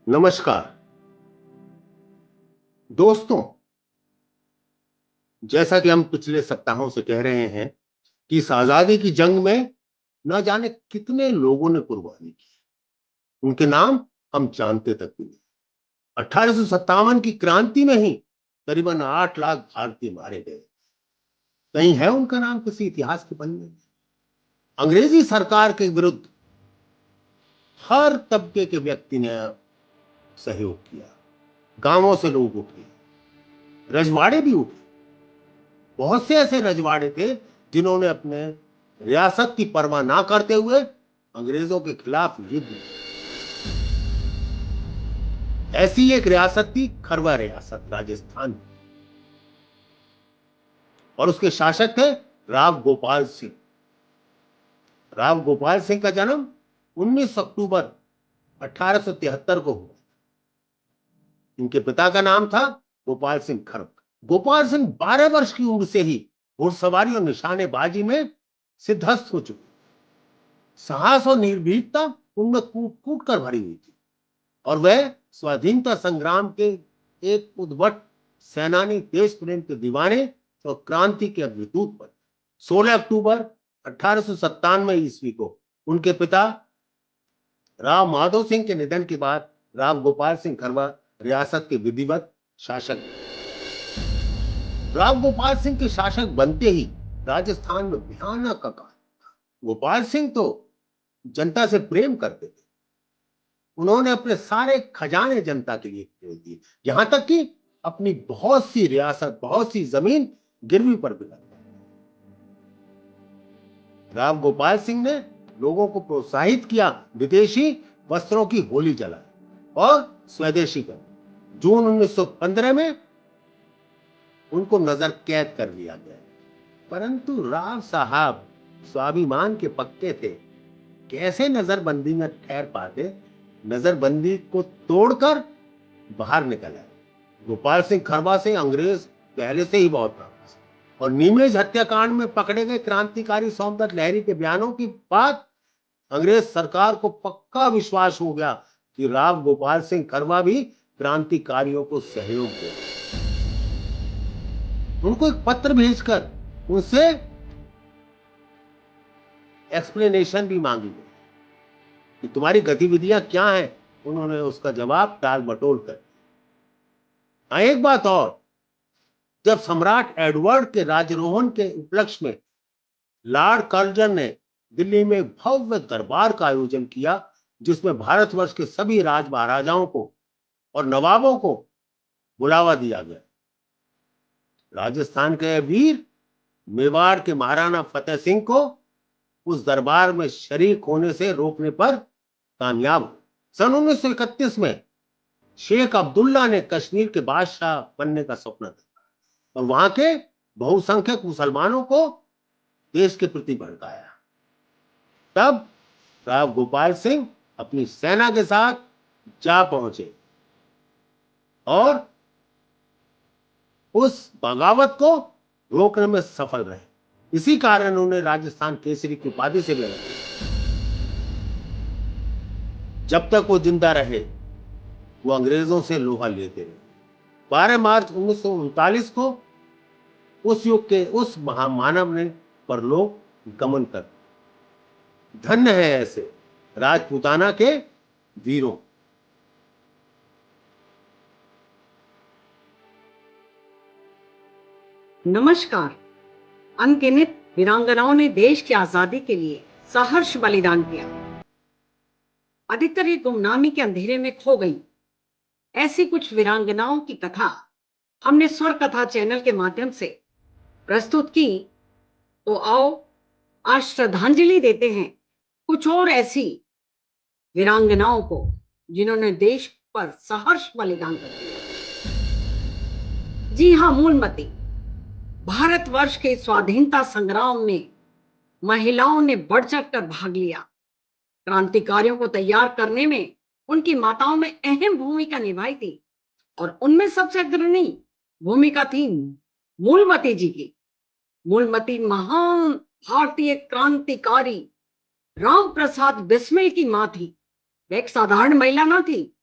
नमस्कार दोस्तों। जैसा कि हम पिछले सप्ताहों से कह रहे हैं कि इस आजादी की जंग में न जाने कितने लोगों ने कुर्बानी की, उनके नाम हम जानते तक भी नहीं। 1857 की क्रांति में ही करीबन 8 लाख भारतीय मारे गए। कहीं है उनका नाम किसी इतिहास के पन्ने में? अंग्रेजी सरकार के विरुद्ध हर तबके के व्यक्ति ने सहयोग किया। गांवों से लोग उठे, रजवाड़े भी उठे। बहुत से ऐसे रजवाड़े थे जिन्होंने अपने रियासत की परवाह ना करते हुए अंग्रेजों के खिलाफ युद्ध किया। ऐसी एक रियासत थी खरवा रियासत, राजस्थान। और उसके शासक थे राव गोपाल सिंह। राव गोपाल सिंह का जन्म 19 अक्टूबर 1873 को हुआ। इनके पिता का नाम था गोपाल सिंह खरवा। गोपाल सिंह 12 वर्ष की उम्र से ही घुड़सवारी और निशानेबाजी में सिद्धहस्त हो चुके। साहस और निर्भीकता उनमें कूट कूट कर भरी हुई थी और वह स्वाधीनता संग्राम के एक उद्भट सेनानी, देश प्रेम के दीवाने और क्रांति के अग्रदूत बने। 16 अक्टूबर 1897 ईस्वी को उनके पिता राव माधो सिंह के निधन के बाद राव गोपाल सिंह खरवा रियासत के विधिवत शासक बने। राव गोपाल सिंह के शासक बनते ही राजस्थान में भयानक अकाल। गोपाल सिंह तो जनता से प्रेम करते थे। उन्होंने अपने सारे खजाने जनता के लिए खोल दिए, यहां तक कि अपनी बहुत सी रियासत, बहुत सी जमीन गिरवी पर भी लगा। राव गोपाल सिंह ने लोगों को प्रोत्साहित किया, विदेशी वस्त्रों की होली जलाई और स्वदेशीकरण। जून 1915 में उनको नजर कैद कर लिया गया, परंतु राव साहब स्वाभिमान के पक्के थे। कैसे नजरबंदी में ठहर पाते? नजरबंदी को तोड़कर बाहर निकल आए। गोपाल सिंह खरवा से अंग्रेज पहले से ही बहुत नाराज और नीमेज हत्याकांड में पकड़े गए क्रांतिकारी सौंदर्य लहरी के बयानों की बात अंग्रेज सरकार को पक्का विश्वास हो गया कि राव गोपाल सिंह खरवा भी क्रांतिकारियों को सहयोग दे। उनको एक पत्र भेजकर उनसे एक्सप्लेनेशन भी मांगी गई कि तुम्हारी गतिविधियां क्या हैं। उन्होंने उसका जवाब टाल मटोल कर। एक बात और, जब सम्राट एडवर्ड के राजरोहण के उपलक्ष्य में लॉर्ड कर्जन ने दिल्ली में भव्य दरबार का आयोजन किया, जिसमें भारतवर्ष के सभी राज महाराजाओं को और नवाबों को बुलावा दिया गया, राजस्थान के वीर मेवाड़ के महाराणा फतेह सिंह को उस दरबार में शरीक होने से रोकने पर कामयाब। सन 1931 में शेख अब्दुल्ला ने कश्मीर के बादशाह बनने का सपना देखा और वहां के बहुसंख्यक मुसलमानों को देश के प्रति भड़काया। तब राव गोपाल सिंह अपनी सेना के साथ जा पहुंचे और उस बगावत को रोकने में सफल रहे। इसी कारण उन्हें राजस्थान केसरी की उपाधि से मिला। जब तक वो जिंदा रहे वो अंग्रेजों से लोहा लेते रहे। 12 मार्च 1939 को उस युग के उस महामानव ने परलोक गमन कर। धन्य है ऐसे राजपूताना के वीरों। नमस्कार। अनगिनत वीरांगनाओं ने देश की आजादी के लिए सहर्ष बलिदान किया। अधिकतर ये गुमनामी के अंधेरे में खो गई। ऐसी कुछ वीरांगनाओं की कथा हमने स्वर कथा चैनल के माध्यम से प्रस्तुत की, तो आओ आज श्रद्धांजलि देते हैं कुछ और ऐसी वीरांगनाओं को जिन्होंने देश पर सहर्ष बलिदान कर दिया। जी हाँ, मूलमती। भारतवर्ष के स्वाधीनता संग्राम में महिलाओं ने बढ़ चढ़ कर भाग लिया। क्रांतिकारियों को तैयार करने में उनकी माताओं में अहम भूमिका निभाई थी और उनमें सबसे अग्रणी भूमिका थी मूलमती जी की। मूलमती महान भारतीय क्रांतिकारी राम प्रसाद बिस्मिल की मां थी। वे एक साधारण महिला न थी,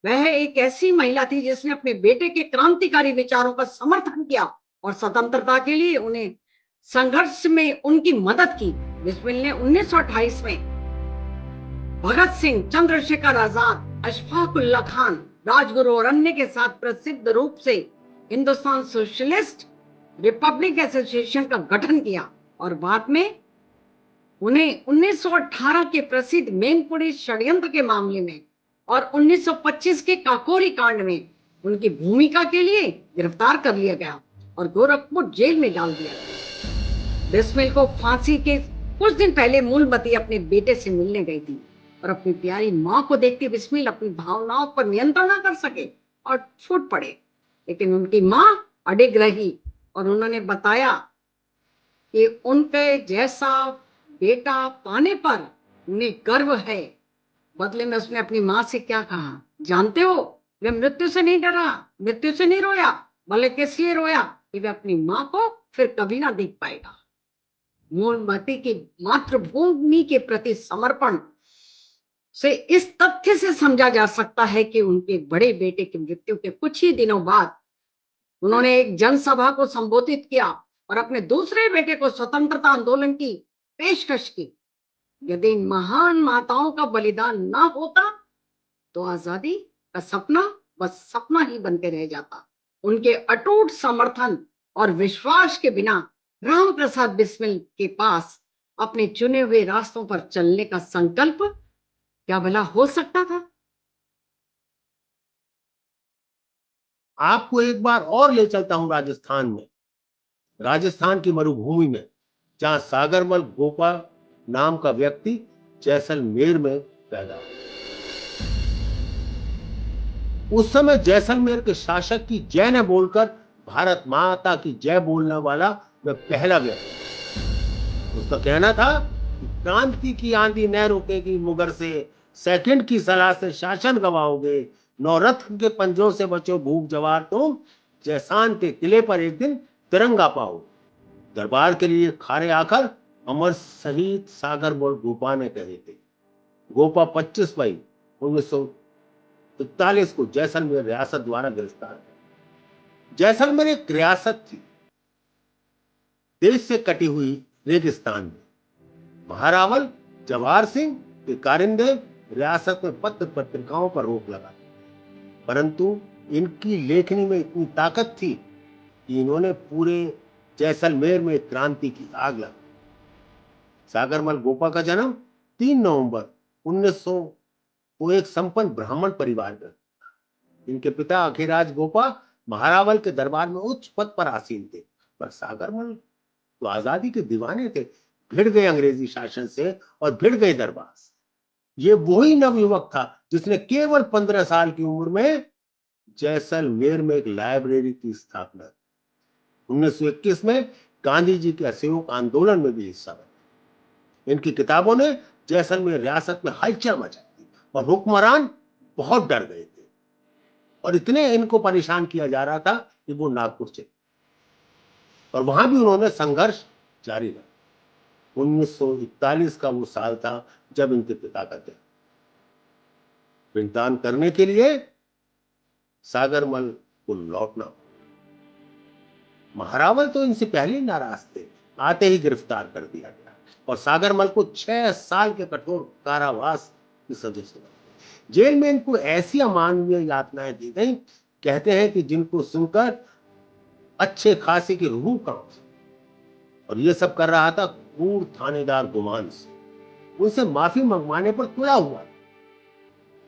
वह एक ऐसी महिला थी जिसने अपने बेटे के क्रांतिकारी विचारों का समर्थन किया और स्वतंत्रता के लिए उन्हें संघर्ष में उनकी मदद की। बिस्मिल ने 1928 में भगत सिंह, चंद्रशेखर आजाद, अशफाक उल्लाह खान, राजगुरु और अन्य के साथ प्रसिद्ध रूप से हिंदुस्तान सोशलिस्ट रिपब्लिक एसोसिएशन का गठन किया और बाद में उन्हें 1918 के प्रसिद्ध मैनपुरी षड्यंत्र के मामले में और 1925 के काकोरी कांड में उनकी भूमिका के लिए गिरफ्तार कर लिया गया और गोरखपुर जेल में डाल दिया गया। बिस्मिल को फांसी के कुछ दिन पहले मूलमती अपने बेटे से मिलने गई थी और अपनी प्यारी मां को देखते बिस्मिल अपनी भावनाओं पर नियंत्रण न कर सके और छूट पड़े, लेकिन उनकी मां अडिग रही और उन्होंने बताया कि उनके जैसा बेटा पाने पर उन्हें गर्व है। बदले में उसने अपनी मां से क्या कहा जानते हो? वे मृत्यु से नहीं डरा, मृत्यु से नहीं रोया, बल्कि इसलिए रोया कि वे अपनी मां को फिर कभी ना देख पाएगा। मूलमती की मातृभूमि के प्रति समर्पण से इस तथ्य से समझा जा सकता है कि उनके बड़े बेटे की मृत्यु के कुछ ही दिनों बाद उन्होंने एक जनसभा को संबोधित किया और अपने दूसरे बेटे को स्वतंत्रता आंदोलन की पेशकश की। यदि इन महान माताओं का बलिदान ना होता तो आजादी का सपना बस सपना ही बनते रह जाता। उनके अटूट समर्थन और विश्वास के बिना राम प्रसाद बिस्मिल के पास अपने चुने हुए रास्तों पर चलने का संकल्प क्या भला हो सकता था? आपको एक बार और ले चलता हूं राजस्थान में, राजस्थान की मरुभूमि में, जहां सागरमल गोपाल नाम का व्यक्ति जैसलमेर में पैदा हुआ। उस समय जैसलमेर के शासक की जय न बोलकर भारत माता की जय बोलने वाला वह पहला व्यक्ति। उसका कहना था कि क्रांति की आंधी न रुकेगी मुगर से, सेकंड की सलाह से शासन गवाओगे, नौरथ के पंजों से बचो भूख जवार तुम, जैसान के किले पर एक दिन तिरंगा पाओ। दरबार के लिए खारे आकर अमर शहीद सागरमल गोपा ने कहे थे। गोपा 25 मई 1941 को जैसलमेर रियासत द्वारा गिरफ्तार है। जैसलमेर एक रियासत थी, देश से कटी हुई रेगिस्तान में। महारावल जवाहर सिंह के कारिंदे रियासत में पत्र पत्रिकाओं पर रोक लगा, परंतु इनकी लेखनी में इतनी ताकत थी कि इन्होंने पूरे जैसलमेर में क्रांति की आग लगा। सागरमल गोपा का जन्म 3 नवंबर 1900 को एक संपन्न ब्राह्मण परिवार में। इनके पिता अखिराज गोपा महारावल के दरबार में उच्च पद पर आसीन थे, पर सागरमल तो आजादी के दीवाने थे। भिड़ गए अंग्रेजी शासन से और भिड़ गए दरबार से। ये वही नवयुवक था जिसने केवल 15 साल की उम्र में जैसलमेर में एक लाइब्रेरी की स्थापना की। 1921 में गांधी जी के असहयोग आंदोलन में भी हिस्सा लिया। इनकी किताबों ने जैसलमेर रियासत में हलचल मचा दी और हुक्मरान बहुत डर गए थे और इतने इनको परेशान किया जा रहा था कि वो नागपुर चले और वहां भी उन्होंने संघर्ष जारी रखा। 1941 का वो साल था जब इनके पिता का देहांत। पिंडदान करने के लिए सागरमल को लौटना। महारावल तो इनसे पहले ही नाराज थे, आते ही गिरफ्तार कर दिया गया और सागरमल को 6 साल के कठोर कारावास की सजा सुनाई। जेल में इनको ऐसी अमानवीय यातनाएं दी गई, कहते हैं कि जिनको सुनकर अच्छे खासे की रूह कांप। और ये सब कर रहा था क्रूर थानेदार गुमान से। उनसे माफी मंगवाने पर तुला हुआ,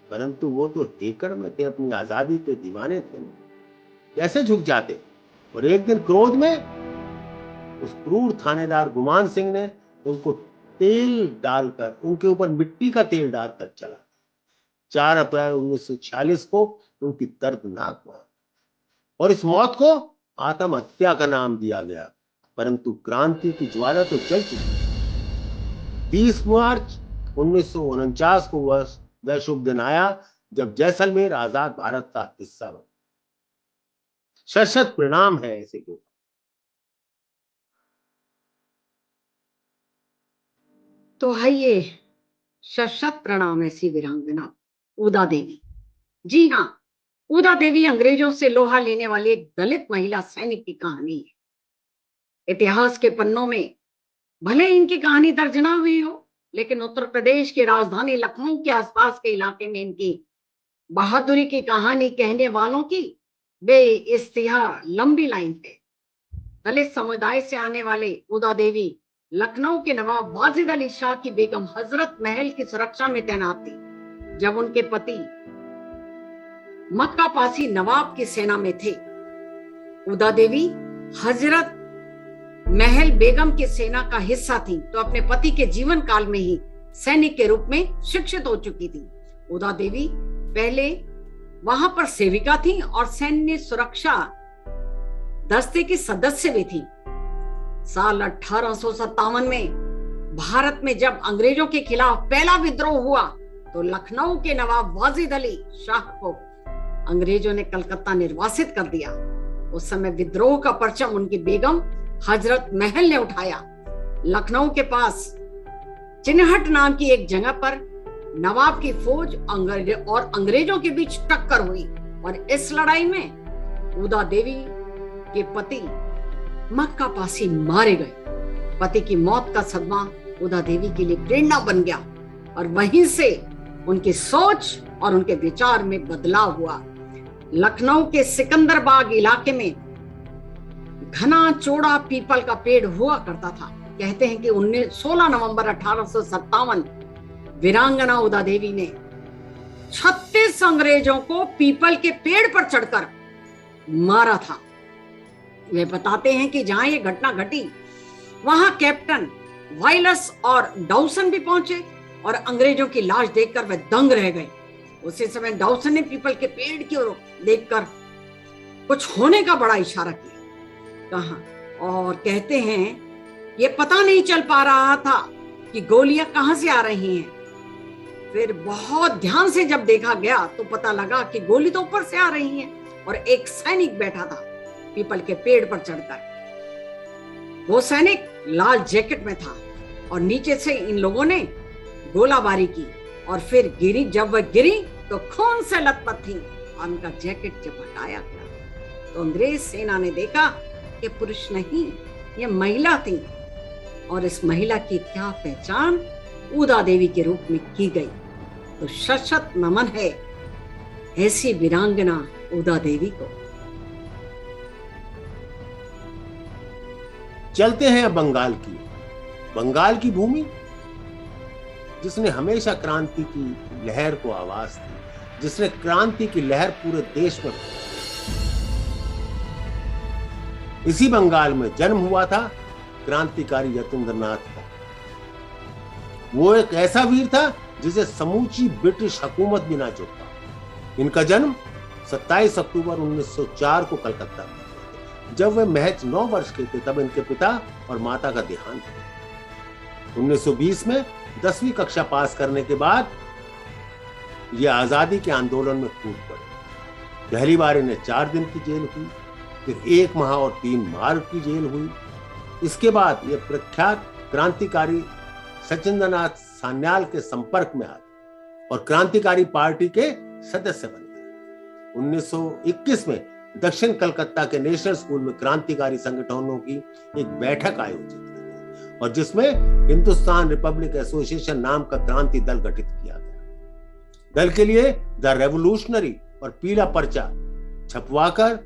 परंतु वो तो हेकड़ में थे, अपनी आजादी के दीवाने थे, कैसे झुक जाते। और एक दिन क्रोध में उस क्रूर थानेदार गुमान सिंह ने उनको तेल डालकर, उनके ऊपर मिट्टी का तेल डालकर चला। 4 अप्रैल 1946 को उनकी दर्दनाक मौत, और इस मौत को आत्महत्या का नाम दिया गया, परंतु क्रांति की ज्वाला तो जल चुकी। 20 मार्च 1949 को वह शुभ दिन आया जब जैसलमेर आजाद भारत का हिस्सा बना। शत प्रणाम है ऐसे को। तो आइए शत प्रणाम ऐसी वीरांगना उदा देवी। जी हाँ, उदा देवी अंग्रेजों से लोहा लेने वाली एक दलित महिला सैनिक की कहानी है। इतिहास के पन्नों में भले इनकी कहानी दर्ज ना हुई हो, लेकिन उत्तर प्रदेश की राजधानी लखनऊ के आसपास के इलाके में इनकी बहादुरी की कहानी कहने वालों की बेइस्तिहा लंबी लाइन थे। दलित समुदाय से आने वाले उदा देवी लखनऊ के नवाब वाजिद अली शाह की बेगम हजरत महल की सुरक्षा में तैनात थी जब उनके पति मक्का पासी नवाब की सेना में थे। उदा देवी हजरत महल बेगम की सेना का हिस्सा थी, तो अपने पति के जीवन काल में ही सैनिक के रूप में शिक्षित हो चुकी थी। उदा देवी पहले वहां पर सेविका थी और सैन्य सुरक्षा दस्ते की सदस्य भी थी। साल 1857 में भारत में जब अंग्रेजों के खिलाफ पहला विद्रोह हुआ तो लखनऊ के नवाब वाजिद अली शाह को अंग्रेजों ने कलकत्ता निर्वासित कर दिया। उस समय विद्रोह का परचम उनकी बेगम हजरत महल ने उठाया। लखनऊ के पास चिन्हट नाम की एक जगह पर नवाब की फौज और अंग्रेजों के बीच टक्कर हुई और इस लड़ाई में उदा देवी के पति मक्का पासी मारे गए। पति की मौत का सदमा उदा देवी के लिए प्रेरणा बन गया और वहीं से उनकी सोच और उनके विचार में बदलाव हुआ। लखनऊ के सिकंदरबाग इलाके में घना चौड़ा पीपल का पेड़ हुआ करता था। कहते हैं कि 16 नवंबर 1857 वीरांगना उदा देवी ने 36 अंग्रेजों को पीपल के पेड़ पर चढ़कर मारा था। वे बताते हैं कि जहां ये घटना घटी वहां कैप्टन वायलस और डाउसन भी पहुंचे और अंग्रेजों की लाश देखकर वे दंग रह गए। उसी समय डाउसन ने पीपल के पेड़ की ओर देखकर कुछ होने का बड़ा इशारा किया। कहा और कहते हैं ये पता नहीं चल पा रहा था कि गोलियां कहां से आ रही हैं। फिर बहुत ध्यान से जब देखा गया तो पता लगा कि गोली तो ऊपर से आ रही है और एक सैनिक बैठा था पीपल के पेड़ पर चढ़कर। वो सैनिक लाल जैकेट में था और नीचे से इन लोगों ने गोलाबारी की और फिर गिरी। जब वह गिरी तो खून से लथपथ थी और उनका जैकेट जब हटाया गया तो अंग्रेज सेना ने देखा कि पुरुष नहीं ये महिला थी और इस महिला की क्या पहचान उदा देवी के रूप में की गई। तो शत नमन है ऐसी वीरांगना उदा देवी को। चलते हैं अब बंगाल की भूमि जिसने हमेशा क्रांति की लहर को आवाज दी, जिसने क्रांति की लहर पूरे देश में फैलाई। इसी बंगाल में जन्म हुआ था क्रांतिकारी यतीन्द्रनाथ का। वो एक ऐसा वीर था जिसे समूची ब्रिटिश हुकूमत भी ना चुका। इनका जन्म 27 अक्टूबर 1904 को कलकत्ता में हुआ। जब वे महज 9 वर्ष के थे तब इनके पिता और माता का देहांत हुआ। 1920 में 10वीं कक्षा पास करने के बाद ये आजादी के आंदोलन में कूद पड़े। पहली बार इन्हें 4 दिन की जेल हुई, फिर 1 माह और 3 माह की जेल हुई। इसके बाद ये प्रख्यात क्रांतिकारी सचिंद्रनाथ सान्याल के संपर्क में आ गए और क्रांतिकारी पार्टी के सदस्य बन गए। 1921 में दक्षिण कलकत्ता के नेशनल स्कूल में क्रांतिकारी संगठनों की एक बैठक आयोजित की गई और जिसमें हिंदुस्तान रिपब्लिक एसोसिएशन नाम का क्रांति दल गठित किया गया। दल के लिए द रेवोल्यूशनरी और पीला पर्चा छपवाकर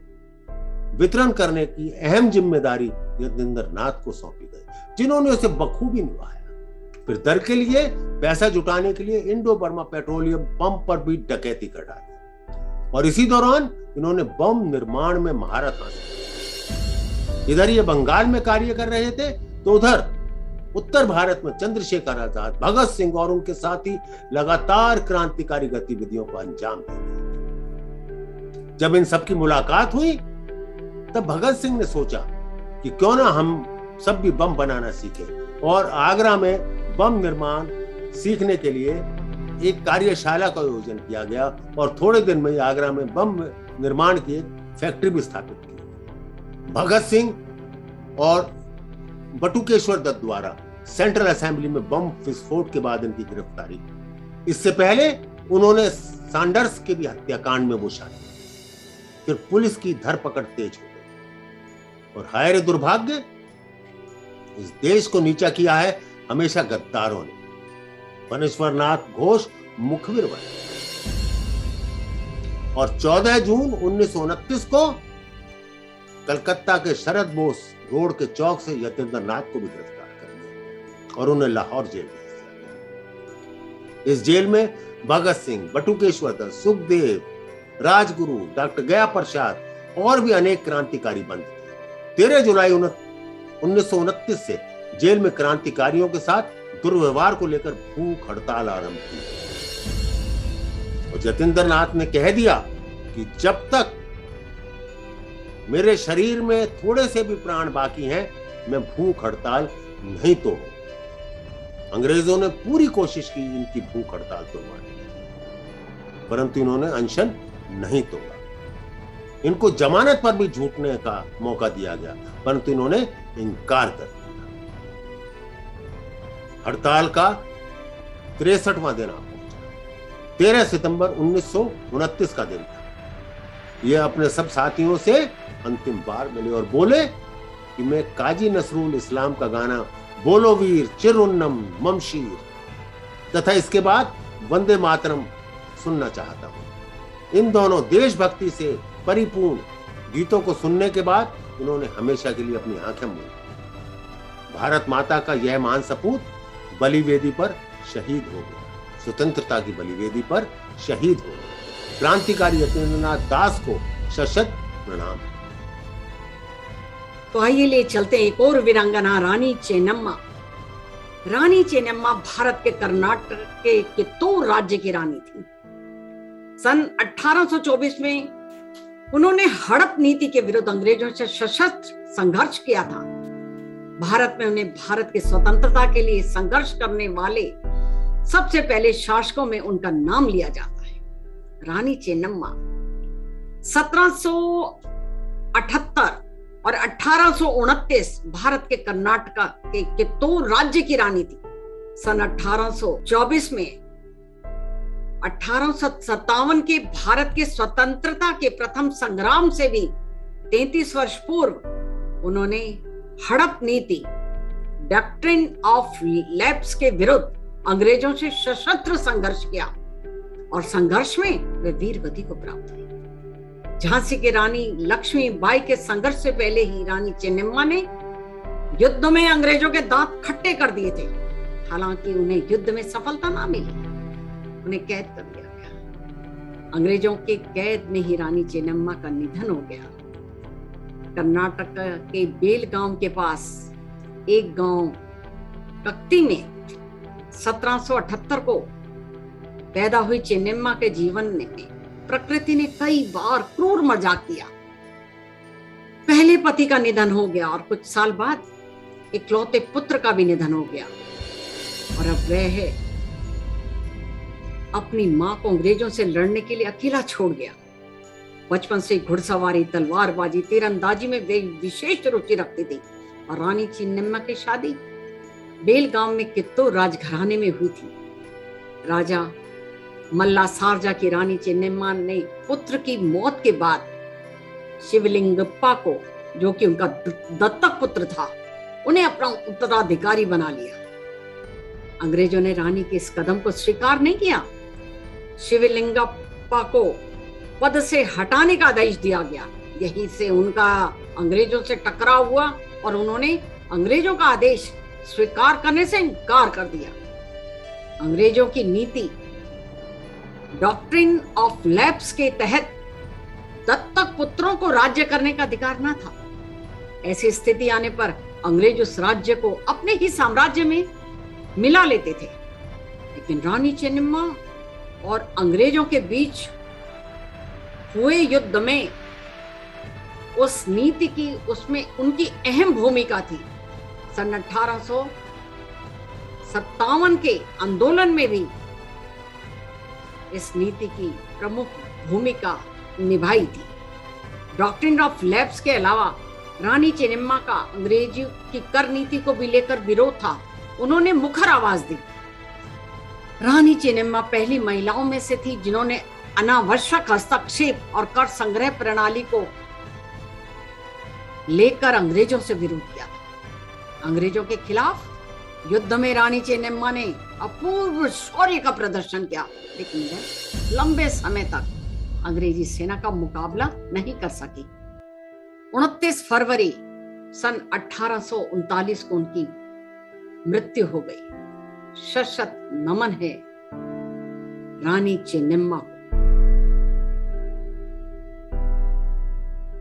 वितरण करने की अहम जिम्मेदारी यतीन्द्रनाथ को सौंपी गई, जिन्होंने उसे बखूबी निभाया। फिर दल के लिए पैसा जुटाने के लिए इंडो बर्मा पेट्रोलियम पंप पर भी डकैती कर डाली और इसी दौरान इन्होंने बम निर्माण में महारत हासिल की। इधर ये बंगाल में कार्य कर रहे थे तो उधर उत्तर भारत में चंद्रशेखर आजाद, भगत सिंह और उनके साथी लगातार क्रांतिकारी गतिविधियों को अंजाम दे रहे थे। जब इन सबकी मुलाकात हुई तब भगत सिंह ने सोचा कि क्यों ना हम सब भी बम बनाना सीखें और आगरा में बम निर्माण सीखने के लिए एक कार्यशाला का आयोजन किया गया और थोड़े दिन में आगरा में बम निर्माण की एक फैक्ट्री भी स्थापित की। भगत सिंह और बटुकेश्वर दत्त द्वारा सेंट्रल असेंबली में बम विस्फोट के बाद इनकी गिरफ्तारी। इससे पहले उन्होंने सैंडर्स के भी हत्याकांड में वो शामिल। फिर पुलिस की धरपकड़ तेज हो गई और हाय रे दुर्भाग्य, इस देश को नीचा किया है हमेशा गद्दारों ने। फणीश्वरनाथ घोष मुखबिर बने और 14 जून 1929 को कलकत्ता के शरद बोस रोड के चौक से यतीन्द्र नाथ को भी गिरफ्तार कर लिया और उन्हें लाहौर जेल भेज दिया। इस जेल में भगत सिंह, बटुकेश्वर दत्त, सुखदेव, राजगुरु, डॉक्टर गया प्रसाद और भी अनेक क्रांतिकारी बंद थे। 13 जुलाई 1929 से जेल में क्रांतिकारियों के साथ दुर्व्यवहार को लेकर भूख हड़ताल आरंभ की और यतीन्द्र नाथ ने कह दिया कि जब तक मेरे शरीर में थोड़े से भी प्राण बाकी हैं, मैं भूख हड़ताल नहीं तोड़ूंगा। अंग्रेजों ने पूरी कोशिश की इनकी भूख हड़ताल तोड़वाने की, परंतु इन्होंने अनशन नहीं तोड़ा। इनको जमानत पर भी झूठने का मौका दिया गया, परंतु इन्होंने इनकार कर दिया। हड़ताल का 63वां दिन आ पहुंचा। 13 सितंबर 1929 का दिन था। ये अपने सब साथियों से अंतिम बार मिले और बोले कि मैं काजी नसरुल इस्लाम का गाना बोलो वीर चिरुन्नम ममशीर तथा इसके बाद वंदे मातरम सुनना चाहता हूं। इन दोनों देशभक्ति से परिपूर्ण गीतों को सुनने के बाद इन्होंने हमेशा के लिए अपनी आंखें मूंदी। भारत माता का यह महान सपूत बलिवेदी पर शहीद हो गया। स्वतंत्रता की बलिवेदी पर शहीद हो गए। क्रांतिकारी यतीन्द्रनाथ दास को सशक्त प्रणाम। तो आइए ले चलते हैं एक और वीरांगना, रानी चेन्नम्मा। रानी चेन्नम्मा भारत के कर्नाटक के कित्तूर राज्य की रानी थी। सन 1824 में उन्होंने हड़प नीति के विरुद्ध अंग्रेजों से सशस्त्र संघर्ष किया था। भारत में उन्हें भारत की स्वतंत्रता के लिए संघर्ष करने वाले सबसे पहले शासकों में उनका नाम लिया जाता है। रानी चेन्नम्मा 1778 और 1829 भारत के कर्नाटक के कित्तूर राज्य की रानी थी। सन 1824 में 1857 के भारत के स्वतंत्रता के प्रथम संग्राम से भी 33 वर्ष पूर्व उन्होंने हड़प नीति डॉक्ट्रिन ऑफ लैप्स के विरुद्ध अंग्रेजों से सशस्त्र संघर्ष किया और संघर्ष में वे वीर गति को प्राप्त हुई। झांसी की रानी लक्ष्मीबाई के संघर्ष से पहले ही रानी चेन्नम्मा ने युद्ध में अंग्रेजों के दांत खट्टे कर दिए थे। हालांकि उन्हें युद्ध में सफलता ना मिली, उन्हें कैद कर दिया गया। अंग्रेजों के कैद में ही रानी चेन्नम्मा का निधन हो गया। कर्नाटक के बेलगांव के पास एक गांव कक्ती में 1778 को पैदा हुई चेन्नम्मा के जीवन में प्रकृति ने कई बार क्रूर मजाक किया। पहले पति का निधन हो गया और कुछ साल बाद इकलौते पुत्र का भी निधन हो गया और अब वह अपनी मां को अंग्रेजों से लड़ने के लिए अकेला छोड़ गया। बचपन से घुड़सवारी, तलवारबाजी, तीरंदाजी में वे विशेष रुचि रखती थी और रानी चेन्नम्मा की शादी बेलगांव में कित्तूर राजघराने में हुई थी। राजा मल्ला सारजा की रानी चेन्नम्मा ने पुत्र की मौत के बाद शिवलिंगप्पा को, जो कि उनका दत्तक पुत्र था, उन्हें अपना उत्तराधिकारी बना लिया। अंग्रेजों ने रानी के इस कदम को स्वीकार नहीं किया। शिवलिंगप्पा को पद से हटाने का आदेश दिया गया। यहीं से उनका अंग्रेजों से टकराव हुआ और उन्होंने अंग्रेजों का आदेश स्वीकार करने से इनकार कर दिया। अंग्रेजों की नीति डॉक्ट्रिन ऑफ लैप्स के तहत दत्तक पुत्रों को राज्य करने का अधिकार न था। ऐसी स्थिति आने पर अंग्रेज उस राज्य को अपने ही साम्राज्य में मिला लेते थे। लेकिन रानी चेन्नम्मा और अंग्रेजों के बीच हुए युद्ध में उस नीति की, उसमें उनकी अहम भूमिका थी। सन 1857 के आंदोलन में भी इस नीति की प्रमुख भूमिका निभाई थी। डॉक्ट्रिन ऑफ लैप्स के अलावा रानी चेन्नम्मा का अंग्रेजी की कर नीति को भी लेकर विरोध था। उन्होंने मुखर आवाज दी। रानी चेन्नम्मा पहली महिलाओं में से थी जिन्होंने अनावश्यक हस्तक्षेप और कर संग्रह प्रणाली को लेकर अंग्रेजों से विरोध किया। अंग्रेजों के खिलाफ युद्ध में रानी चेन्नम्मा ने अपूर्व शौर्य का प्रदर्शन किया, लेकिन वह लंबे समय तक अंग्रेजी सेना का मुकाबला नहीं कर सकी। 29 फरवरी सन 1839 को उनकी मृत्यु हो गई। शत नमन है रानी चेन्नम्मा को।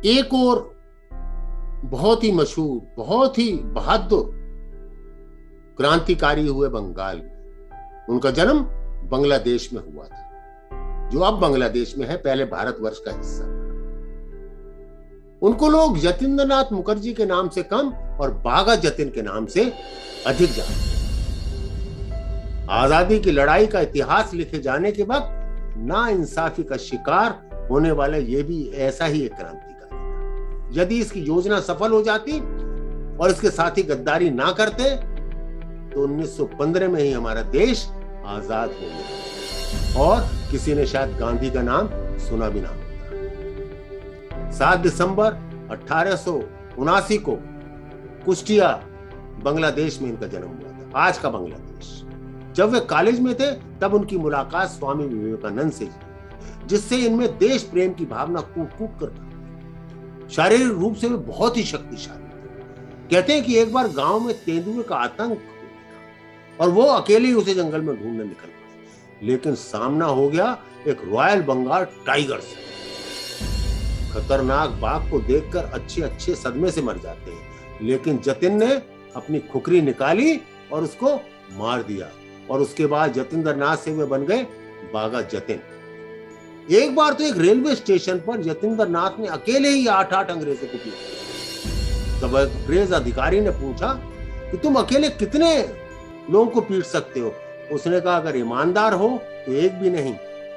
एक और बहुत ही मशहूर, बहुत ही बहादुर क्रांतिकारी हुए बंगाल में। उनका जन्म बांग्लादेश में हुआ था, जो अब बांग्लादेश में है, पहले भारतवर्ष का हिस्सा था। उनको लोग यतीन्द्रनाथ मुखर्जी के नाम से कम और बागा जतिन के नाम से अधिक जानते हैं। आजादी की लड़ाई का इतिहास लिखे जाने के वक्त नाइंसाफी का शिकार होने वाला यह भी ऐसा ही एक क्रांतिकारी था। यदि इसकी योजना सफल हो जाती और इसके साथी गद्दारी ना करते तो 1915 में ही हमारा देश आजाद हो गया और किसी ने शायद गांधी का नाम सुना भी ना होता। 7 दिसंबर 1879 को कुष्टिया बांग्लादेश में इनका जन्म हुआ था, आज का बांग्लादेश। जब वे कॉलेज में थे तब उनकी मुलाकात स्वामी विवेकानंद से हुई, जिससे इनमें देश प्रेम की भावना कूट कूट कर। शारीरिक रूप से वे बहुत ही शक्तिशाली थे। कहते हैं कि एक बार गांव में तेंदुए का आतंक और वो अकेले ही उसे जंगल में ढूंढने निकल पड़े, लेकिन सामना हो गया एक रॉयल बंगाल टाइगर से। खतरनाक बाघ को देखकर अच्छे अच्छे सदमे से मर जाते हैं, लेकिन जतिन ने अपनी खुखरी निकाली और उसको मार दिया और उसके बाद जतीन्द्रनाथ से वे बन गए बागा जतिन। एक बार तो एक रेलवे स्टेशन पर जतीन्द्रनाथ ने अकेले ही 8 अंग्रेजों को पीट दिया। तब अंग्रेज अधिकारी ने पूछा कि तुम अकेले कितने लोगों को पीट सकते हो? उसने कहा अगर ईमानदार हो तो एक भी नहीं,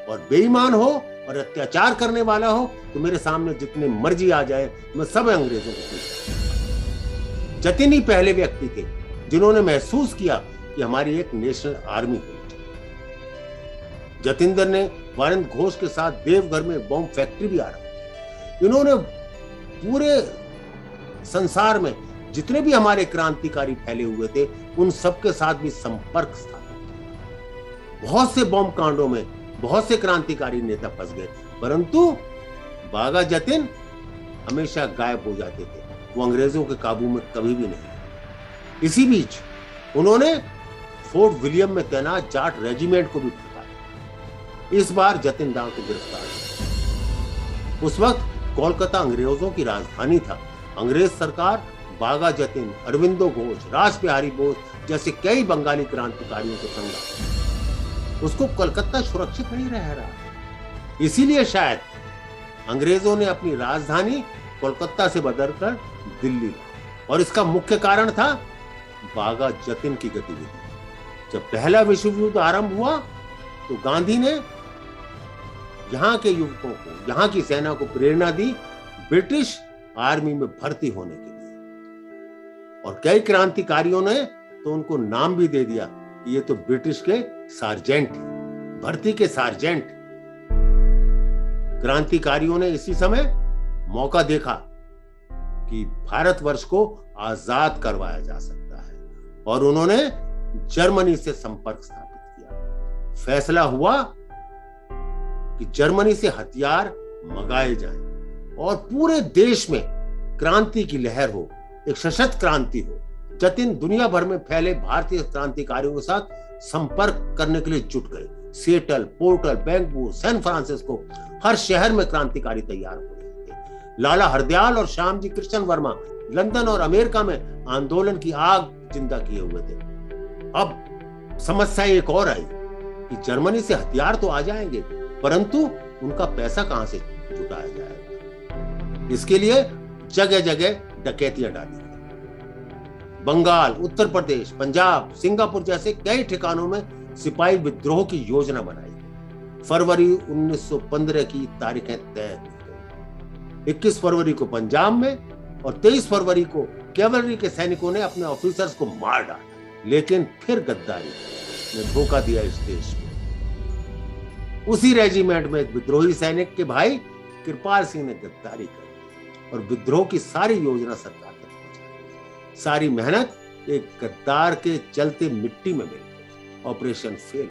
और बेईमान हो और अत्याचार करने वाला हो तो मेरे सामने जितने मर्जी आ जाए, मैं सब अंग्रेजों को पीट। जतिन ही पहले व्यक्ति थे जिन्होंने महसूस किया कि हमारी एक नेशनल आर्मी हुई। जतिंदर ने वारेंद्र घोष के साथ देवघर में बॉम्ब फैक्ट्री भी आरंभ की। इन्होंने पूरे संसार में जितने भी हमारे क्रांतिकारी फैले हुए थे उन सबके साथ भी संपर्क स्थापित किया। बहुत से बॉम्ब कांडों में बहुत से क्रांतिकारी नेता फंस गए, परंतु बागा जतिन हमेशा गायब हो जाते थे। वो अंग्रेजों के काबू में कभी भी नहीं। इसी बीच उन्होंने फोर्ट विलियम में तैनात जाट रेजिमेंट को भी भड़काया। इस बार जतिन दाव को गिरफ्तार किया। उस वक्त कोलकाता अंग्रेजों की राजधानी था। अंग्रेज सरकार बागा जतिन, अरविंदो घोष, रास बिहारी बोस जैसे कई बंगाली क्रांतिकारियों को संगा। उसको कलकत्ता सुरक्षित नहीं रह रहा, इसीलिए शायद अंग्रेजों ने अपनी राजधानी कोलकाता से बदलकर दिल्ली ला। और इसका मुख्य कारण था बागा जतिन की गतिविधि। जब पहला विश्व युद्ध आरंभ हुआ तो गांधी ने यहाँ के युवकों को, यहाँ की सेना को प्रेरणा दी ब्रिटिश आर्मी में भर्ती होने के लिए। और कई क्रांतिकारियों ने तो उनको नाम भी दे दिया कि ये तो ब्रिटिश के सार्जेंट हैं, भर्ती के सार्जेंट। क्रांतिकारियों ने इसी समय मौका देखा कि भारतवर्ष को आजाद करवाया जा सकता है और उन्होंने जर्मनी से संपर्क स्थापित किया। फैसला हुआ कि जर्मनी से हथियार मंगाए जाएं और पूरे देश में क्रांति की लहर हो, एक सशक्त क्रांति हो। जतिन दुनिया भर में फैले भारतीय क्रांतिकारियों के साथ संपर्क करने के लिए जुट गए। Seattle, Portland, Bangalore, San Francisco, हर शहर में क्रांतिकारी तैयार हो रहे थे। लाला हरदयाल और श्यामजी कृष्ण वर्मा लंदन और अमेरिका में आंदोलन की आग जिंदा किए हुए थे। अब समस्या एक और आई कि जर्मनी से हथियार तो आ जाएंगे, परंतु उनका पैसा कहां से जुटाया जाएगा। इसके लिए जगह जगह डकैतियां डाली। बंगाल, उत्तर प्रदेश, पंजाब, सिंगापुर जैसे कई ठिकानों में सिपाही विद्रोह की योजना बनाई। फरवरी 1915 की तारीखें तय की गई। 21 फरवरी को पंजाब में और 23 फरवरी को कैवलरी के सैनिकों ने अपने ऑफिसर्स को मार डाला। लेकिन फिर गद्दारी ने धोखा दिया इस देश को। उसी रेजिमेंट में एक विद्रोही सैनिक के भाई कृपाल सिंह ने गिरफ्तारी कर और विद्रोह की सारी योजना सरकार तक पहुंचा दी। सारी मेहनत एक गद्दार के चलते मिट्टी में मिल गई। Operation fail.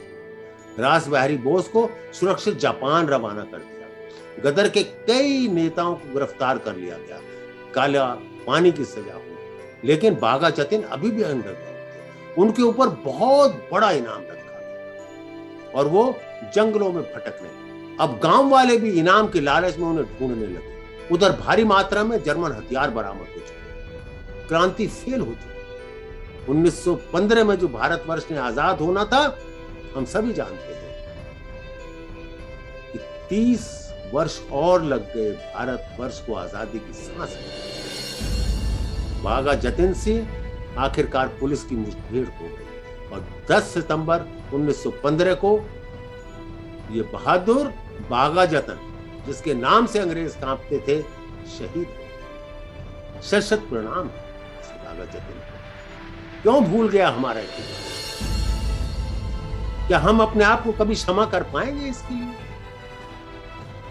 रास बिहारी बोस को सुरक्षित जापान रवाना कर दिया। गदर के कई नेताओं को गिरफ्तार कर लिया गया। काला पानी की सजा हुई, लेकिन बागा जतिन अभी भी अंडरग्राउंड थे। उनके ऊपर बहुत बड़ा इनाम रखा गया और वो जंगलों में भटकने लगे। अब गांव वाले भी इनाम के लालच में उन्हें ढूंढने लगे। उधर भारी मात्रा में जर्मन हथियार बरामद हो चुके। क्रांति फेल हो चुकी। 1915 में जो भारतवर्ष ने आजाद होना था, हम सभी जानते हैं कि 30 वर्ष और लग गए भारतवर्ष को आजादी की सांस लेने। बागा जतिन से आखिरकार पुलिस की मुठभेड़ हो गई और 10 सितंबर 1915 को ये बहादुर बागा जतन, जिसके नाम से अंग्रेज कांपते थे, शहीद हो। शत शत प्रणाम बागा जतिन। क्यों भूल गया हमारा इतिहास? क्या हम अपने आप को कभी क्षमा कर पाएंगे इसके लिए?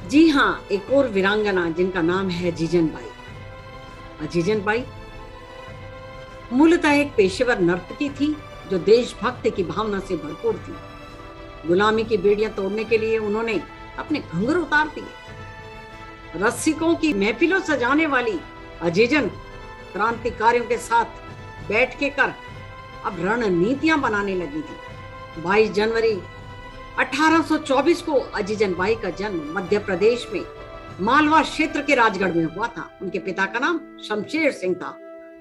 जी हाँ, एक और वीरांगना जिनका नाम है जीजन बाई। जीजन बाई मूलतः एक पेशेवर नर्तकी थी जो देशभक्ति की भावना से भरपूर थी। गुलामी की बेड़ियां तोड़ने के लिए उन्होंने अपने घुंघरू उतार दिए। रसिकों की महफिलों सजाने वाली अजीजन क्रांतिकारियों के साथ बैठ के कर अब रणनीतियां बनाने लगी थी। 22 जनवरी 1824 को अजीजन बाई का जन्म मध्य प्रदेश में मालवा क्षेत्र के राजगढ़ में हुआ था। उनके पिता का नाम शमशेर सिंह था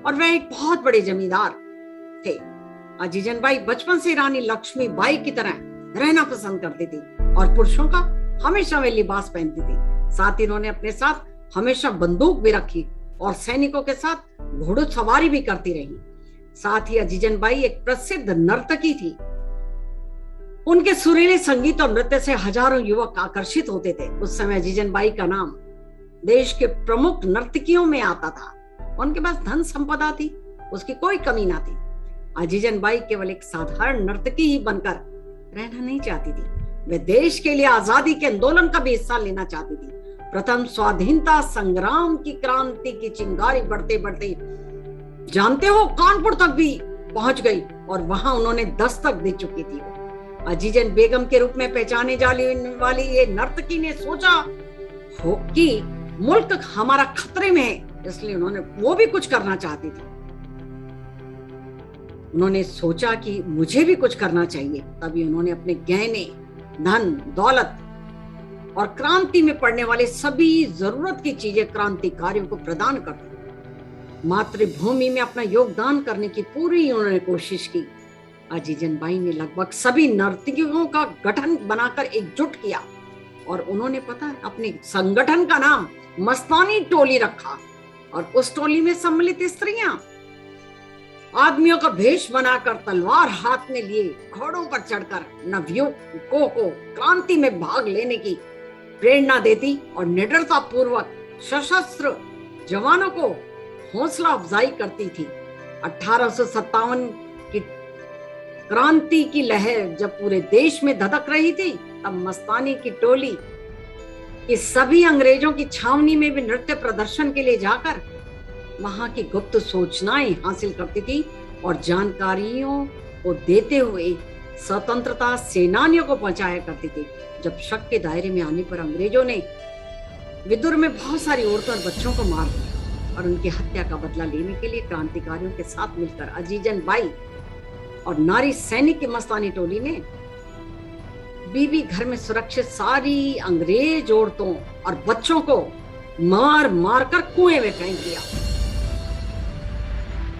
और वह एक बहुत बड़े जमींदार थे। अजीजन बाई बचपन से रानी लक्ष्मी बाई की तरह रहना पसंद करती थी और पुरुषों का हमेशा वे लिबास पहनती थी। साथ ही उन्होंने अपने साथ हमेशा बंदूक भी रखी और सैनिकों के साथ घोड़सवारी भी करती रही। साथ ही अजीजन बाई एक प्रसिद्ध नर्तकी थी। उनके सुरीले संगीत और नृत्य से हजारों युवक आकर्षित होते थे। उस समय अजीजन बाई का नाम देश के प्रमुख नर्तकियों में आता था। उनके पास धन संपदा थी, उसकी कोई कमी ना थी। अजीजन बाई केवल एक साधारण नर्तकी ही बनकर रहना नहीं चाहती थी, वे देश के लिए आजादी के आंदोलन का भी हिस्सा लेना चाहती थी। प्रथम स्वाधीनता संग्राम की क्रांति की चिंगारी बढ़ते बढ़ते जानते हो कानपुर तक भी पहुंच गई और वहां उन्होंने दस्तक दे चुकी थी। अजीजन बेगम के रूप में पहचाने जाने वाली ये नर्तकी ने सोचा हो कि मुल्क हमारा खतरे में है, इसलिए उन्होंने वो भी कुछ करना चाहती थी। उन्होंने सोचा कि मुझे भी कुछ करना चाहिए। तभी उन्होंने अपने गहने, धन, दौलत और क्रांति में पड़ने वाले सभी जरूरत की चीजें क्रांतिकारियों को प्रदान कर दी। मातृभूमि में अपना योगदान करने की पूरी उन्होंने कोशिश की। अजीजन बाई ने लगभग सभी नर्तकियों का गठन बनाकर एकजुट किया और उन्होंने पता है अपने संगठन का नाम मस्तानी टोली रखा। और उस टोली में सम्मिलित स्त्रियां आदमियों का भेष बनाकर तलवार हाथ में लिए घोड़ों पर चढ़कर नवयुवकों को क्रांति में भाग लेने की प्रेरणा देती और निडरता पूर्वक सशस्त्र जवानों को हौसला अफजाई करती थी। 1857 की क्रांति की लहर जब पूरे देश में धधक रही थी, तब मस्तानी की टोली कि सभी अंग्रेजों की छावनी में भी नृत्य प्रदर्शन के लिए जाकर वहां की गुप्त सूचनाएं हासिल करती थी और जानकारियों को देते हुए स्वतंत्रता सेनानियों को पहुंचाया करती थी। जब शक के दायरे में आने पर अंग्रेजों ने विदुर में बहुत सारी औरतों और बच्चों को मार दिया और उनकी हत्या का बदला लेने के लिए क्रांतिकारियों के साथ मिलकर अजीजन बाई और नारी सैनिक की मस्तानी टोली ने बीबी घर में सुरक्षित सारी अंग्रेज औरतों और बच्चों को मार मार कर कुएं में फेंक दिया।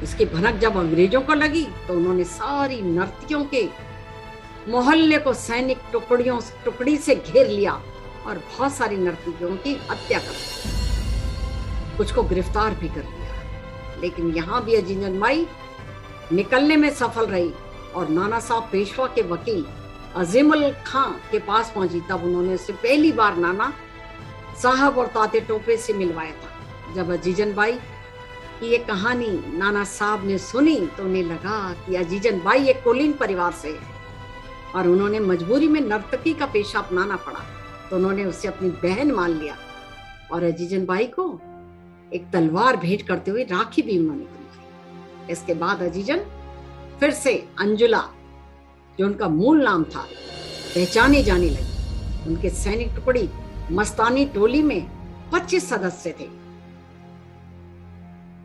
इसकी भनक जब अंग्रेजों को लगी तो उन्होंने सारी नर्तकियों के मोहल्ले को सैनिक टुकड़ी से घेर लिया और बहुत सारी नर्तकियों की हत्या कर दी। कुछ को गिरफ्तार भी कर लिया। लेकिन यहाँ भी अजीजन बाई निकलने में सफल रही और नाना साहब पेशवा के वकील अजीमुल खां के पास पहुंची। तब उन्होंने उससे पहली बार नाना साहब और ताते टोपे से मिलवाया था। जब अजीजन बाई की ये कहानी नाना साहब ने सुनी तो उन्हें लगा कि अजीजन बाई एक कुलीन परिवार से है और उन्होंने मजबूरी में नर्तकी का पेशा अपनाना पड़ा तो उन्होंने उसे अपनी बहन मान लिया और अजीजन बाई को एक तलवार भेंट करते हुए राखी भी उन्होंने बनवाई। इसके बाद अजीजन फिर से अंजुला, जो उनका मूल नाम था, पहचानी जाने लगी। उनके सैनिक टुकड़ी मस्तानी टोली में 25 सदस्य थे।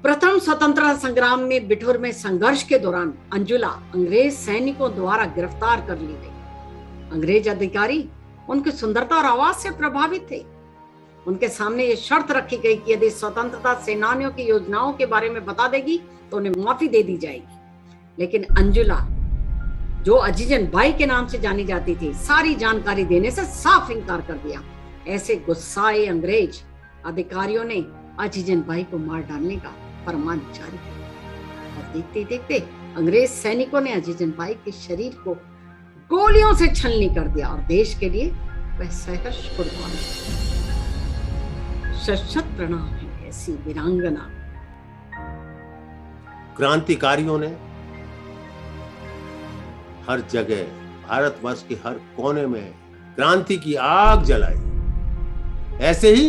प्रथम स्वतंत्रता संग्राम में बिठूर में संघर्ष के दौरान अंजुला अंग्रेज सैनिकों द्वारा गिरफ्तार कर ली गई। अंग्रेज अधिकारी उनकी सुंदरता और आवाज से प्रभावित थे। उनके सामने ये शर्त रखी गई कि यदि स्वतंत्रता सेनानियों की योजनाओं के बारे में बता देगी तो उन्हें माफी दे दी जाएगी। लेकिन अंजुला, जो अजीजन बाई के नाम से जानी जाती थी, सारी जानकारी देने से साफ इनकार कर दिया। ऐसे गुस्साए अंग्रेज अधिकारियों ने अजीजन बाई को मार डालने का फरमान जारी किया और देखते देखते अंग्रेज सैनिकों ने अजीजन बाई के शरीर को गोलियों से छलनी कर दिया और देश के लिए वह सहर्ष कुर्बान हुई। शत प्रणाम है ऐसी वीरांगना। क्रांतिकारियों ने हर जगह, भारतवर्ष के हर कोने में क्रांति की आग जलाई। ऐसे ही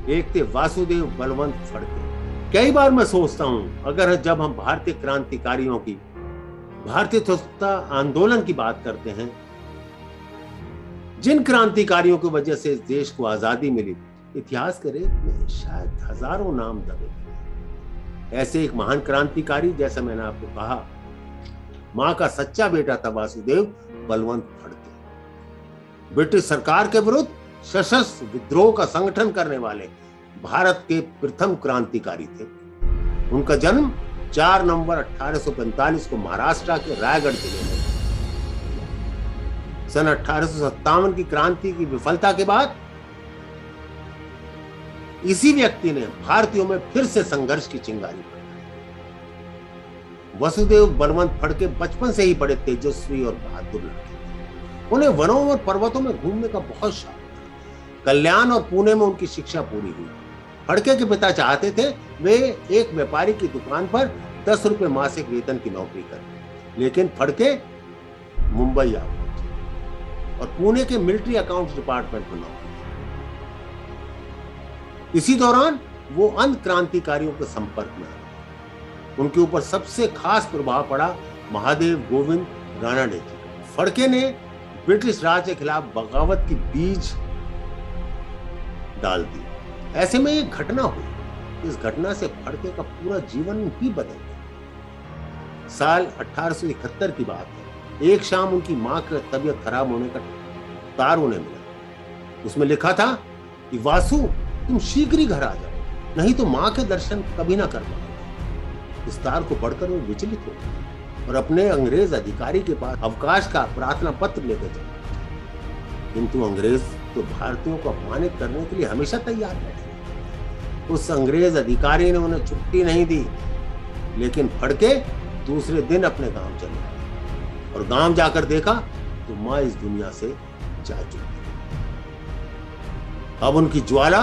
एक थे वासुदेव बलवंत फड़के। कई बार मैं सोचता हूं, अगर जब हम भारतीय क्रांतिकारियों की, भारतीय स्वतंत्रता आंदोलन की बात करते हैं, जिन क्रांतिकारियों की वजह से इस देश को आजादी मिली, इतिहास के रेत में शायद हजारों नाम दबे। ऐसे एक महान क्रांतिकारी, जैसा मैंने आपको कहा, मां का सच्चा बेटा था वासुदेव बलवंत फड़के। ब्रिटिश सरकार के विरुद्ध सशस्त्र विद्रोह का संगठन करने वाले भारत के प्रथम क्रांतिकारी थे। उनका जन्म 4 नवंबर 1845 को महाराष्ट्र के रायगढ़ जिले में। सन 1857 की क्रांति की विफलता के बाद इसी व्यक्ति ने भारतीयों में फिर से संघर्ष की चिंगारी भड़काई। वसुदेव बलवंत फड़के बचपन से ही बड़े तेजस्वी और बहादुर लड़के थे। उन्हें वनों और पर्वतों में घूमने का बहुत शौक था। कल्याण और पुणे में उनकी शिक्षा पूरी हुई। फड़के के पिता चाहते थे वे एक व्यापारी की दुकान पर 10 रुपए मासिक वेतन की नौकरी करें, लेकिन फड़के मुंबई आ पहुंचे और पुणे के मिलिट्री अकाउंट्स डिपार्टमेंट में नौकरी। इसी दौरान वो अन्य क्रांतिकारियों के संपर्क में आए। उनके ऊपर सबसे खास प्रभाव पड़ा महादेव गोविंद रानडे जी। फड़के ने ब्रिटिश राज के खिलाफ बगावत की बीज डाल दी। ऐसे में एक घटना हुई। इस घटना से फड़के का पूरा जीवन ही बदल गया। साल 1871 की बात है। एक शाम उनकी मां की तबीयत खराब होने का तार उन्हें मिला। उसमें लिखा था कि वासु, तुम शीघ्र ही घर आ जाओ, नहीं तो मां के दर्शन कभी ना कर पाओगे। इस तार को पढ़कर वो विचलित हो गए और अपने अंग्रेज अधिकारी के पास अवकाश का प्रार्थना पत्र लेकर चले। किंतु अंग्रेज तो भारतीयों को अपमानित करने के लिए हमेशा तैयार बैठे। उस अंग्रेज अधिकारी ने उन्हें छुट्टी नहीं दी, लेकिन फड़के दूसरे दिन अपने गांव चले गए और गांव जाकर देखा तो मां इस दुनिया से जा चुकी। अब उनकी ज्वाला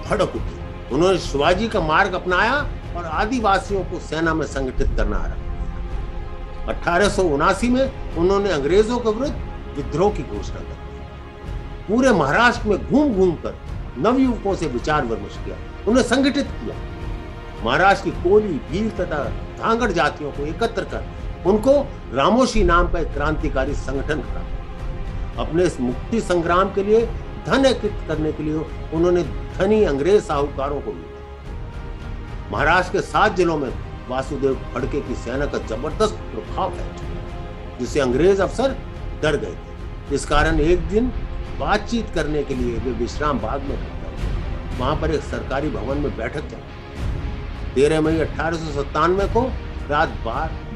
भड़क उठी। उन्होंने शिवाजी का मार्ग अपनाया और आदिवासियों को सेना में संगठित करना आरंभ किया। 1879 में उन्होंने अंग्रेजों के विरुद्ध विद्रोह की घोषणा कर दी। पूरे महाराष्ट्र में घूम घूम कर नवयुवकों से विचार विमर्श किया, उन्हें संगठित किया। महाराष्ट्र की कोली, भील तथा धांगड़ जातियों को एकत्र कर उनको रामोशी नाम का एक क्रांतिकारी संगठन खड़ा। अपने इस मुक्ति संग्राम के लिए धन एकत्रित करने के लिए उन्होंने धनी अंग्रेज साहूकारों को लूटा। महाराष्ट्र के 7 जिलों में वासुदेव फड़के की सेना का जबरदस्त प्रभाव है, जिससे अंग्रेज अफसर डर गए थे। इस कारण एक दिन बातचीत करने के लिए वे विश्राम बाग में गए। वहां पर एक सरकारी भवन में बैठक चली। 13 मई 1897 को रात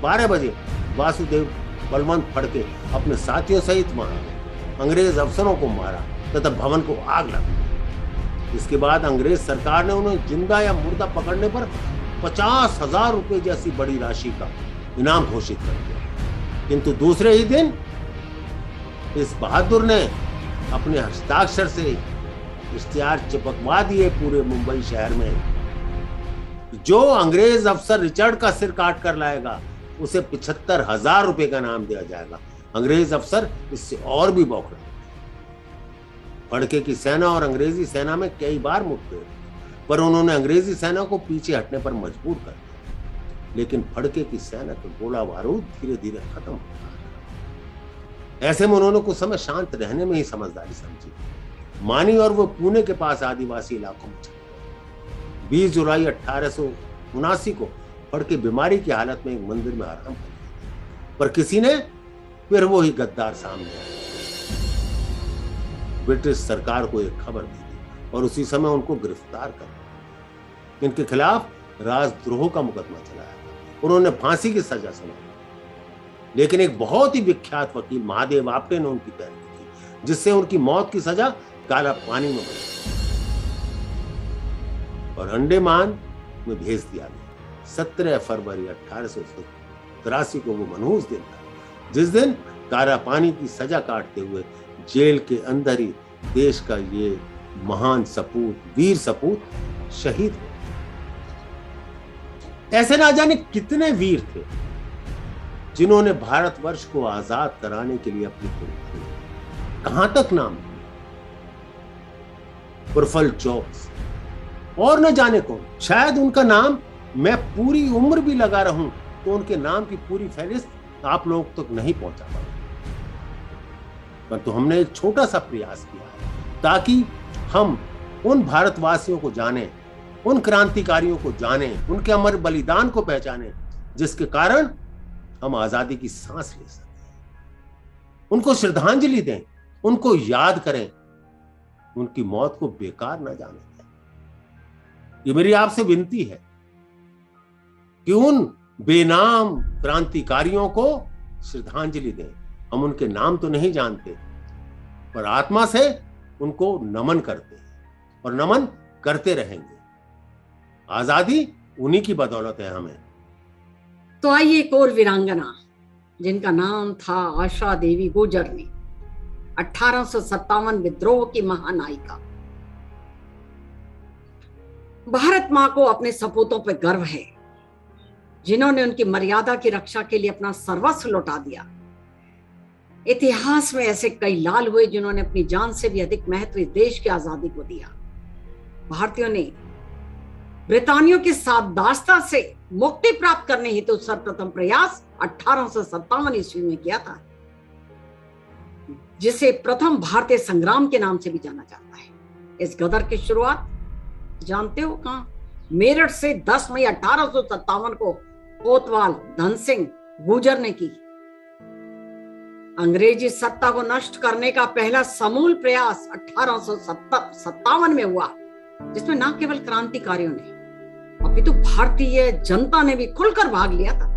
12 बजे वासुदेव बलवंत फड़के अपने साथियों सहित वहां अंग्रेज अफसरों को मारा तथा भवन को आग लगा। इसके बाद अंग्रेज सरकार ने उन्हें जिंदा या मुर्दा पकड़ने पर 50,000 रुपए जैसी बड़ी राशि का इनाम घोषित कर दिया। किंतु दूसरे ही दिन इस बहादुर ने अपने हस्ताक्षर से इश्तिहार चिपकवा दिए पूरे मुंबई शहर में, जो अंग्रेज अफसर रिचर्ड का सिर काट कर लाएगा उसे 75,000 रुपए का इनाम दिया जाएगा। अंग्रेज अफसर इससे और भी बौखलाए। फड़के की सेना और अंग्रेजी सेना में कई बार मुठभेड़ हुई, पर उन्होंने अंग्रेजी सेना को पीछे हटने पर मजबूर कर दिया। लेकिन फड़के की सेना का गोला बारूद धीरे धीरे खत्म हो रहा। ऐसे में उन्होंने कुछ समय शांत रहने में ही समझदारी समझी। मानी और वो पुणे के पास आदिवासी इलाकों में चले गए। 20 जुलाई 1879 को फड़के बीमारी की हालत में एक मंदिर में आराम कर, पर किसी ने फिर वो ही गद्दार सामने आया। ब्रिटिश सरकार को एक खबर दी थी और उसी समय उनको गिरफ्तार कर लिया। इनके खिलाफ राजद्रोह का मुकदमा चलाया था। उन्होंने फांसी की सजा सुनाई, लेकिन एक बहुत ही विख्यात वकील महादेव आपटे ने उनकी पैरवी की, जिससे उनकी मौत की सजा काला पानी में बदल और अंडमान में भेज दिया गया। 17 फरवरी 1883 को वो मनहूस दिन था, जिस दिन काला पानी की सजा काटते हुए जेल के अंदर ही देश का ये महान सपूत, वीर सपूत शहीद हुए। ऐसे ना जाने कितने वीर थे जिन्होंने भारतवर्ष को आजाद कराने के लिए अपनी कुर्बानी दी। कहां तक नाम है, प्रफुल्ल चौकसी और न जाने कौन। शायद उनका नाम मैं पूरी उम्र भी लगा रहूं तो उनके नाम की पूरी फहरिस्त आप लोगों तक नहीं पहुंचा पाऊंगा, परंतु हमने एक छोटा सा प्रयास किया है ताकि हम उन भारतवासियों को जानें, उन क्रांतिकारियों को जानें, उनके अमर बलिदान को पहचानें, जिसके कारण हम आजादी की सांस ले सकें। उनको श्रद्धांजलि दें, उनको याद करें, उनकी मौत को बेकार न जाने दें। ये मेरी आपसे विनती है कि उन बेनाम क्रांतिकारियों को श्रद्धांजलि दें। हम उनके नाम तो नहीं जानते, पर आत्मा से उनको नमन करते हैं और नमन करते रहेंगे। आजादी उन्हीं की बदौलत है हमें। तो आइए एक और वीरांगना जिनका नाम था आशा देवी गुजरनी, 1857 विद्रोह की महानायिका। भारत मां को अपने सपूतों पर गर्व है, जिन्होंने उनकी मर्यादा की रक्षा के लिए अपना सर्वस्व लौटा दिया। इतिहास में ऐसे कई लाल हुए जिन्होंने अपनी जान से भी अधिक महत्व इस देश की आजादी को दिया। भारतीयों ने ब्रितानियों की साबदास्ता से मुक्ति प्राप्त करने हेतु सर्वप्रथम प्रयास 1857 ईस्वी में किया था, जिसे प्रथम भारतीय संग्राम के नाम से भी जाना जाता है। इस गदर की शुरुआत जानते हो कहां? मेरठ से 10 मई 1857 को कोतवाल धन सिंह गुर्जर ने की। अंग्रेजी सत्ता को नष्ट करने का पहला समूल प्रयास 1857 में हुआ, जिसमें न केवल क्रांतिकारियों ने अपितु भारतीय जनता ने भी खुलकर भाग लिया था।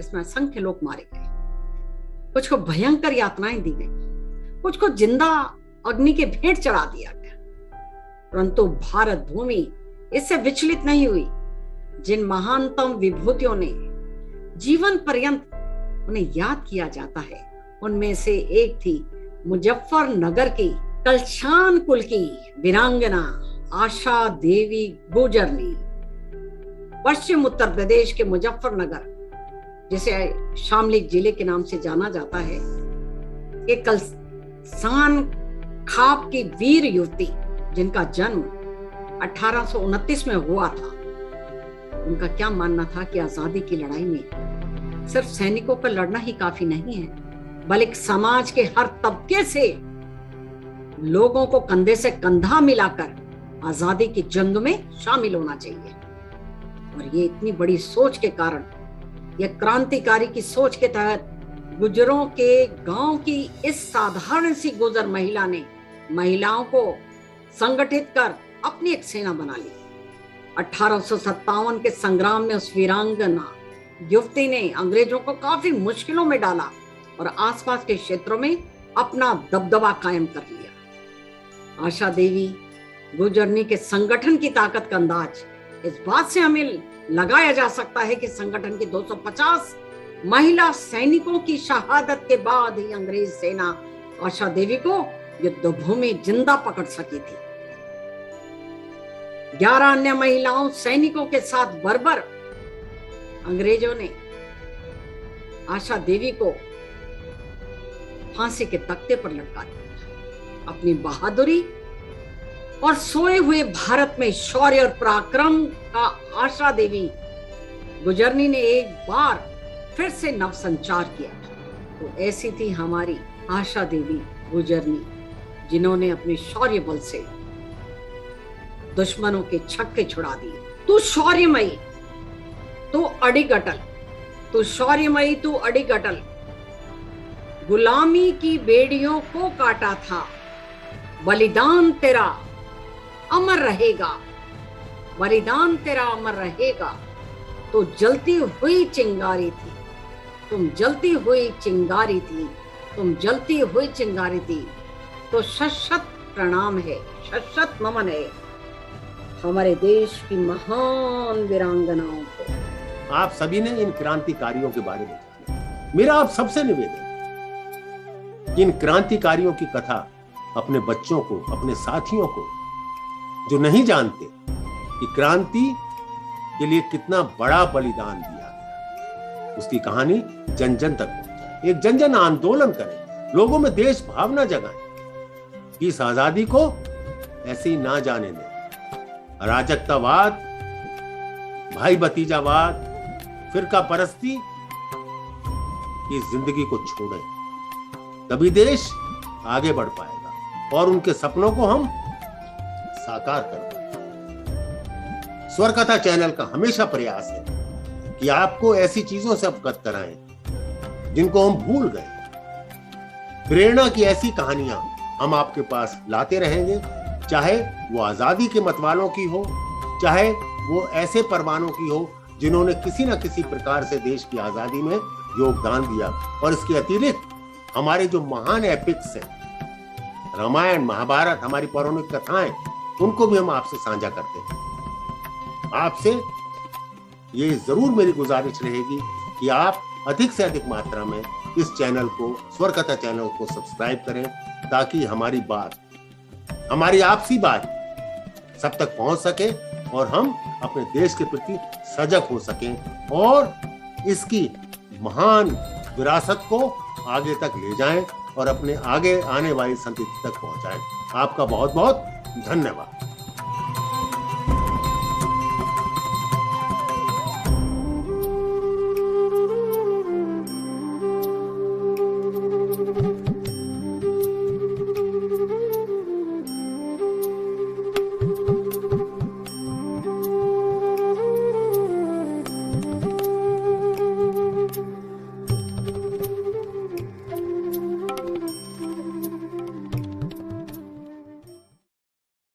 इसमें असंख्य लोग मारे गए, कुछ को भयंकर यातनाएं दी गई, कुछ को जिंदा अग्नि के भेंट चढ़ा दिया गया। परंतु भारत भूमि इससे विचलित नहीं हुई। जिन महानतम विभूतियों ने जीवन पर्यंत उन्हें याद किया जाता है, उनमें से एक थी मुजफ्फरनगर की कलशान कुल की वीरांगना आशा देवी गुजरनी। पश्चिम उत्तर प्रदेश के मुजफ्फरनगर, जिसे शामली जिले के नाम से जाना जाता है, एक कलसान खाप की वीर युवती, जिनका जन्म 1829 में हुआ था। उनका क्या मानना था कि आजादी की लड़ाई में सिर्फ सैनिकों पर लड़ना ही काफी नहीं है, बल्कि समाज के हर तबके से लोगों को कंधे से कंधा मिलाकर आजादी की जंग में शामिल होना चाहिए। और ये इतनी बड़ी सोच के कारण, यह क्रांतिकारी की सोच के तहत गुजरों के गांव की इस साधारण सी गुजर महिला ने महिलाओं को संगठित कर अपनी एक सेना बना ली। 1857 के संग्राम में उस वीरांगना युवती ने अंग्रेजों को काफी मुश्किलों में डाला और आसपास के क्षेत्रों में अपना दबदबा कायम कर लिया। आशा देवी गुजरनी के संगठन की ताकत का अंदाज इस बात से हमें लगाया जा सकता है कि संगठन की 250 महिला सैनिकों की शहादत के बाद ही अंग्रेज सेना आशा देवी को युद्ध भूमि जिंदा पकड़ सकी थी। 11 अन्य महिलाओं सैनिकों के साथ बर्बर अंग्रेजों ने आशा देवी को फांसी के तख्ते पर लटका दिया। अपनी बहादुरी और सोए हुए भारत में शौर्य और पराक्रम का आशा देवी गुजरनी ने एक बार फिर से नवसंचार किया। तो ऐसी थी हमारी आशा देवी गुजरनी, जिन्होंने अपने शौर्य बल से दुश्मनों के छक्के छुड़ा दिए। तू शौर्यमयी, तू अडिग अटल, तू शौर्यमयी, तू अडिग अटल, गुलामी की बेड़ियों को काटा था, बलिदान तेरा अमर रहेगा, बलिदान तेरा अमर रहेगा। तो जलती हुई चिंगारी थी, तुम जलती हुई चिंगारी थी, तुम जलती हुई चिंगारी थी। तो शत प्रणाम है, शत नमन है हमारे देश की महान वीरांगनाओं को। आप सभी ने इन क्रांतिकारियों के बारे में जाना। मेरा आप सबसे निवेदन है कि इन क्रांतिकारियों की कथा अपने बच्चों को, अपने साथियों को जो नहीं जानते कि क्रांति के लिए कितना बड़ा बलिदान दिया गया, उसकी कहानी जन जन तक पहुंचाए। एक जन जन आंदोलन करें, लोगों में देश भावना जगाएं कि इस आजादी को ऐसे ही ना जाने दें। अराजकतावाद, भाई भतीजावाद, फिरका परस्ती की जिंदगी को छोड़ें, तभी देश आगे बढ़ पाएगा और उनके सपनों को हम साकार कर पाएंगे। स्वर कथा चैनल का हमेशा प्रयास है कि आपको ऐसी चीजों से अवगत कराएं जिनको हम भूल गए। प्रेरणा की ऐसी कहानियां हम आपके पास लाते रहेंगे, चाहे वो आजादी के मतवालों की हो, चाहे वो ऐसे परवानों की हो जिन्होंने किसी न किसी प्रकार से देश की आजादी में योगदान दिया। और इसके अतिरिक्त हमारे जो महान एपिक्स हैं, रामायण, महाभारत, हमारी पौराणिक कथाएं, उनको भी हम आपसे साझा करते हैं। आपसे ये जरूर मेरी गुजारिश रहेगी कि आप अधिक से अधिक मात्रा में इस चैनल को, स्वर कथा चैनल को सब्सक्राइब करें, ताकि हमारी बात, हमारी आपसी बात सब तक पहुंच सके और हम अपने देश के प्रति सजग हो सकें और इसकी महान विरासत को आगे तक ले जाएं और अपने आगे आने वाली संतति तक पहुंचाएं। आपका बहुत बहुत धन्यवाद।